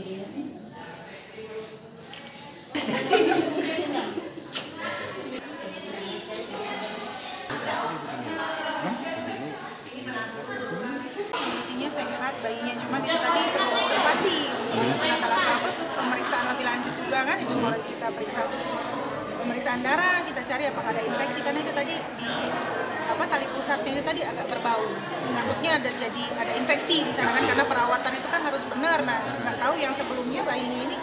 Kondisinya sehat bayinya, cuman itu tadi perlu observasi, rata-rata pemeriksaan lebih lanjut juga kan, itu mulai kita periksa pemeriksaan darah, kita cari apakah ada infeksi, karena itu tadi di tali pusatnya itu tadi agak berbau, takutnya ada infeksi di sana kan, karena perawatan itu kan harus benar. Nah, nggak tahu yang sebelumnya bayinya ini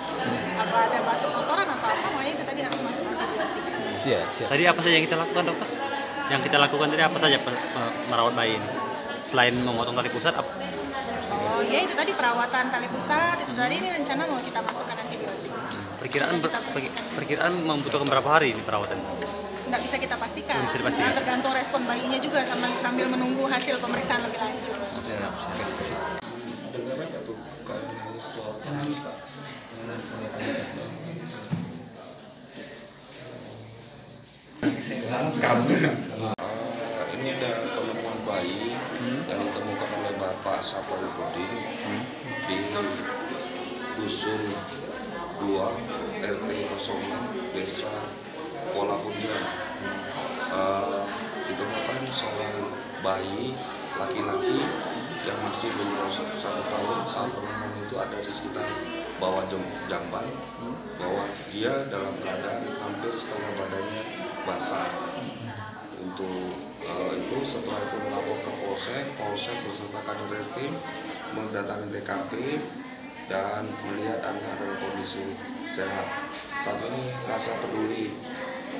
apa ada masuk kotoran atau apa, makanya itu tadi harus masuk antibiotik. Siap. Tadi apa saja yang kita lakukan, dokter? Yang kita lakukan tadi apa saja merawat bayi ini? Selain memotong tali pusat, apa? Oh ya, itu tadi perawatan tali pusat, itu tadi ini rencana mau kita masukkan antibiotik. Perkiraan membutuhkan berapa hari ini perawatan? Nggak bisa kita pastikan. Bisa dipastikan. Nah, tergantung respon bayinya juga sambil menunggu hasil pemeriksaan lebih lanjut. Ini ada penemuan bayi yang ditemukan oleh Bapak Saparudin di Dusun 2 RT 06 Desa Pola Kundian. Ditemukan seorang bayi laki-laki yang masih berumur 1 tahun. Saat penemuan itu ada di sekitar bawah jamban, bahwa dia dalam keadaan hampir setengah badannya basah. Untuk itu setelah itu melapor ke Polsek beserta kader reskrim mendatangi TKP dan melihat anak dalam kondisi sehat. Saat ini rasa peduli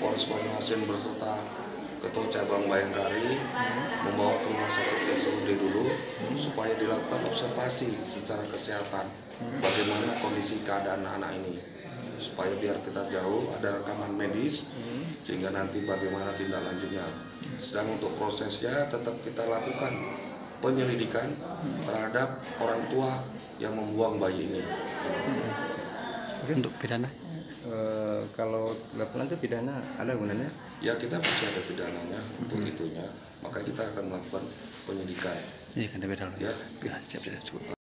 Polres Banyuasin beserta Ketua Cabang Bayangkari membawa ke rumah sakit RSUD dulu supaya dilakukan observasi secara kesehatan bagaimana kondisi keadaan anak ini, supaya biar kita jauh ada rekaman medis sehingga nanti bagaimana tindak lanjutnya. Sedang untuk prosesnya tetap kita lakukan penyelidikan terhadap orang tua yang membuang bayi ini. Untuk pidana? Kalau laporan itu pidana ada gunanya? Ya, kita pasti ada pidananya untuk itunya, maka kita akan melakukan penyidikan. Iya kan, beda. Ya, Siap, cukup.